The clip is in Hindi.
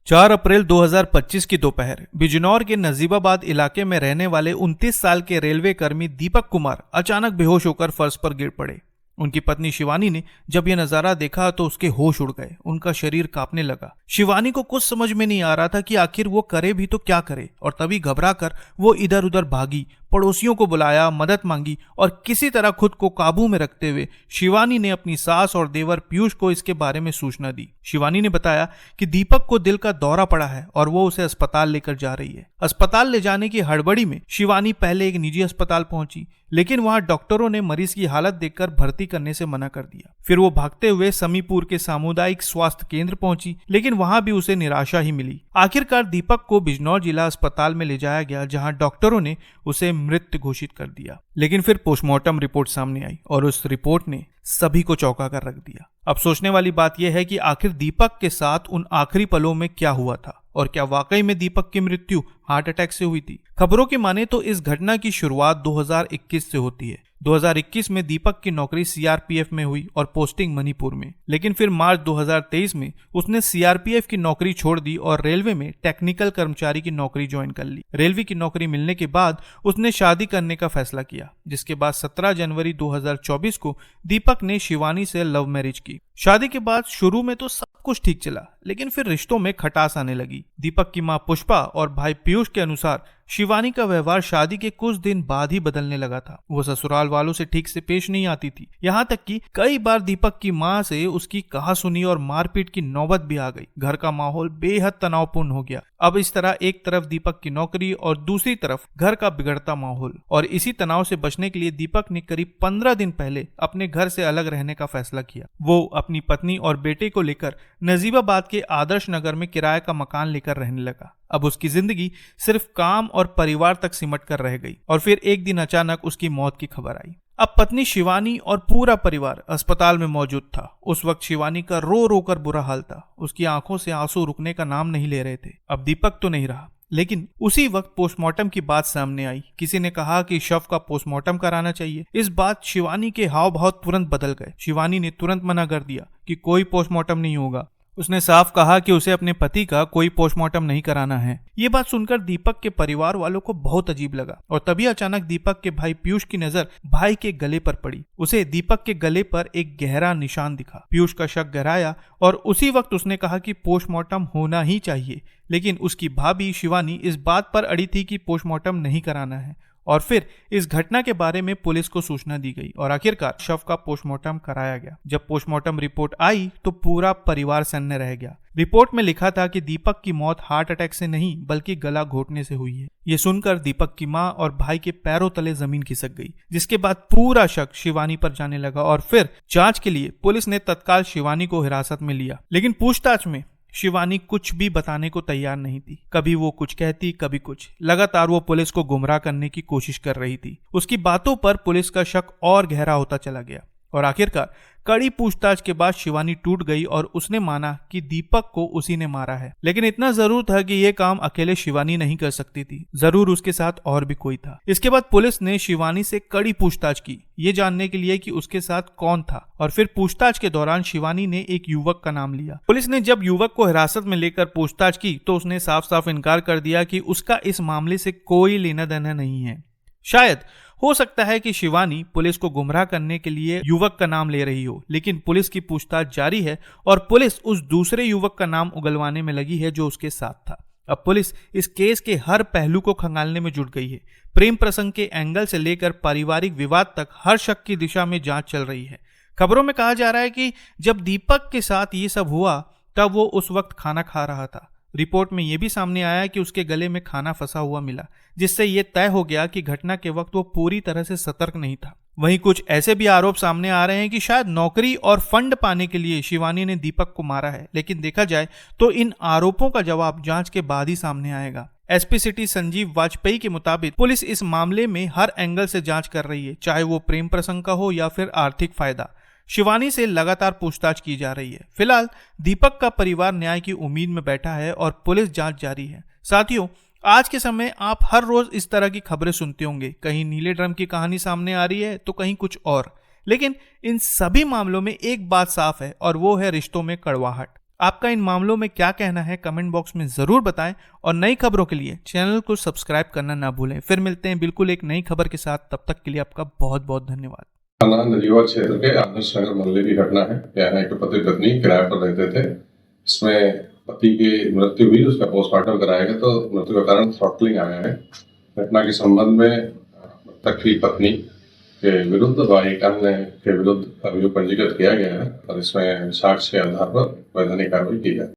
4 अप्रैल 2025 की दोपहर बिजनौर के नजीबाबाद इलाके में रहने वाले 29 साल के रेलवे कर्मी दीपक कुमार अचानक बेहोश होकर फर्श पर गिर पड़े। उनकी पत्नी शिवानी ने जब यह नजारा देखा तो उसके होश उड़ गए, उनका शरीर कांपने लगा। शिवानी को कुछ समझ में नहीं आ रहा था कि आखिर वो करे भी तो क्या करे, और तभी घबराकर वो इधर उधर भागी, पड़ोसियों को बुलाया, मदद मांगी और किसी तरह खुद को काबू में रखते हुए शिवानी ने अपनी सास और देवर पीयूष को इसके बारे में सूचना दी। शिवानी ने बताया कि दीपक को दिल का दौरा पड़ा है और वो उसे अस्पताल लेकर जा रही है। अस्पताल ले जाने की हड़बड़ी में शिवानी पहले एक निजी अस्पताल पहुंची, लेकिन वहां डॉक्टरों ने मरीज की हालत देखकर भर्ती करने से मना कर दिया। फिर वो भागते हुए समीपुर के सामुदायिक स्वास्थ्य केंद्र पहुंची, लेकिन वहां भी उसे निराशा ही मिली। आखिरकार दीपक को बिजनौर जिला अस्पताल में ले जाया गया, जहां डॉक्टरों ने उसे मृत घोषित कर दिया। लेकिन फिर पोस्टमार्टम रिपोर्ट सामने आई और उस रिपोर्ट ने सभी को चौंका कर रख दिया। अब सोचने वाली बात यह है कि आखिर दीपक के साथ उन आखिरी पलों में क्या हुआ था, और क्या वाकई में दीपक की मृत्यु हार्ट अटैक से हुई थी। खबरों की माने तो इस घटना की शुरुआत 2021 से होती है। 2021 में दीपक की नौकरी सीआरपीएफ में हुई और पोस्टिंग मणिपुर में, लेकिन फिर मार्च 2023 में उसने सीआरपीएफ की नौकरी छोड़ दी और रेलवे में टेक्निकल कर्मचारी की नौकरी ज्वाइन कर ली। रेलवे की नौकरी मिलने के बाद उसने शादी करने का फैसला किया, जिसके बाद 17 जनवरी 2024 को दीपक ने शिवानी से लव मैरिज की। शादी के बाद शुरू में तो सब कुछ ठीक चला, लेकिन फिर रिश्तों में खटास आने लगी। दीपक की मां पुष्पा और भाई पीयूष के अनुसार शिवानी का व्यवहार शादी के कुछ दिन बाद ही बदलने लगा था। वो ससुराल वालों से ठीक से पेश नहीं आती थी, यहाँ तक कि कई बार दीपक की मां से उसकी कहासुनी और मारपीट की नौबत भी आ गई। घर का माहौल बेहद तनावपूर्ण हो गया। अब इस तरह एक तरफ दीपक की नौकरी और दूसरी तरफ घर का बिगड़ता माहौल, और इसी तनाव से बचने के लिए दीपक ने करीब 15 दिन पहले अपने घर से अलग रहने का फैसला किया। वो अपनी पत्नी और बेटे को लेकर नजीबाबाद के आदर्श नगर में किराए का मकान लेकर रहने लगा। अब उसकी जिंदगी सिर्फ काम और परिवार तक सिमट कर रह गई, और फिर एक दिन अचानक उसकी मौत की खबर आई। अब पत्नी शिवानी और पूरा परिवार अस्पताल में मौजूद था। उस वक्त शिवानी का रो रो कर बुरा हाल था। उसकी आंखों से आंसू रुकने का नाम नहीं ले रहे थे। अब दीपक तो नहीं रहा, लेकिन उसी वक्त पोस्टमार्टम की बात सामने आई। किसी ने कहा कि शव का पोस्टमार्टम कराना चाहिए। इस बात शिवानी के हाव भाव तुरंत बदल गए। शिवानी ने तुरंत मना कर दिया कि कोई पोस्टमार्टम नहीं होगा। उसने साफ कहा कि उसे अपने पति का कोई पोस्टमार्टम नहीं कराना है। ये बात सुनकर दीपक के परिवार वालों को बहुत अजीब लगा, और तभी अचानक दीपक के भाई पीयूष की नजर भाई के गले पर पड़ी। उसे दीपक के गले पर एक गहरा निशान दिखा। पीयूष का शक गहराया और उसी वक्त उसने कहा कि पोस्टमार्टम होना ही चाहिए, लेकिन उसकी भाभी शिवानी इस बात पर अड़ी थी कि पोस्टमार्टम नहीं कराना है। और फिर इस घटना के बारे में पुलिस को सूचना दी गई और आखिरकार शव का पोस्टमार्टम कराया गया। जब पोस्टमार्टम रिपोर्ट आई तो पूरा परिवार सन्न रह गया। रिपोर्ट में लिखा था कि दीपक की मौत हार्ट अटैक से नहीं बल्कि गला घोटने से हुई है। ये सुनकर दीपक की मां और भाई के पैरों तले जमीन खिसक गई, जिसके बाद पूरा शक शिवानी पर जाने लगा और फिर जांच के लिए पुलिस ने तत्काल शिवानी को हिरासत में लिया। लेकिन पूछताछ में शिवानी कुछ भी बताने को तैयार नहीं थी। कभी वो कुछ कहती, कभी कुछ। लगातार वो पुलिस को गुमराह करने की कोशिश कर रही थी। उसकी बातों पर पुलिस का शक और गहरा होता चला गया और आखिरकार कड़ी पूछताछ के बाद शिवानी टूट गई और उसने माना कि दीपक को उसी ने मारा है। लेकिन इतना जरूर था कि ये काम अकेले शिवानी नहीं कर सकती थी, जरूर उसके साथ और भी कोई था। इसके बाद पुलिस ने शिवानी से कड़ी पूछताछ की, ये जानने के लिए कि उसके साथ कौन था, और फिर पूछताछ के दौरान शिवानी ने एक युवक का नाम लिया। पुलिस ने जब युवक को हिरासत में लेकर पूछताछ की तो उसने साफ साफ इनकार कर दिया कि उसका इस मामले से कोई लेना देना नहीं है। शायद हो सकता है कि शिवानी पुलिस को गुमराह करने के लिए युवक का नाम ले रही हो, लेकिन पुलिस की पूछताछ जारी है और पुलिस उस दूसरे युवक का नाम उगलवाने में लगी है जो उसके साथ था। अब पुलिस इस केस के हर पहलू को खंगालने में जुट गई है। प्रेम प्रसंग के एंगल से लेकर पारिवारिक विवाद तक हर शक की दिशा में जांच चल रही है। खबरों में कहा जा रहा है कि जब दीपक के साथ ये सब हुआ तब वो उस वक्त खाना खा रहा था। रिपोर्ट में यह भी सामने आया कि उसके गले में खाना फंसा हुआ मिला, जिससे यह तय हो गया कि घटना के वक्त वो पूरी तरह से सतर्क नहीं था। वहीं कुछ ऐसे भी आरोप सामने आ रहे हैं कि शायद नौकरी और फंड पाने के लिए शिवानी ने दीपक को मारा है, लेकिन देखा जाए तो इन आरोपों का जवाब जांच के बाद ही सामने आएगा। एसपी सिटी संजीव वाजपेयी के मुताबिक पुलिस इस मामले में हर एंगल से जांच कर रही है, चाहे वो प्रेम प्रसंग का हो या फिर आर्थिक फायदा। शिवानी से लगातार पूछताछ की जा रही है। फिलहाल दीपक का परिवार न्याय की उम्मीद में बैठा है और पुलिस जांच जारी है। साथियों, आज के समय आप हर रोज इस तरह की खबरें सुनते होंगे। कहीं नीले ड्रम की कहानी सामने आ रही है तो कहीं कुछ और, लेकिन इन सभी मामलों में एक बात साफ है और वो है रिश्तों में कड़वाहट। आपका इन मामलों में क्या कहना है कमेंट बॉक्स में जरूर बताएं और नई खबरों के लिए चैनल को सब्सक्राइब करना ना भूलें। फिर मिलते हैं बिल्कुल एक नई खबर के साथ, तब तक के लिए आपका बहुत बहुत धन्यवाद। थाना नजीवा क्षेत्र के आदर्श नगर मोहल्ले की घटना है। यहाँ एक पति पत्नी किराए पर रहते थे। इसमें पति की मृत्यु हुई, उसका पोस्टमार्टम कराया गया तो मृत्यु का कारण थ्रॉटलिंग आया है। घटना के संबंध में मृतक की पत्नी के विरुद्ध व एक अन्य के विरुद्ध अभियोग पंजीकृत किया गया है और इसमें साक्ष्य के आधार पर वैधानिक कार्रवाई की जाए।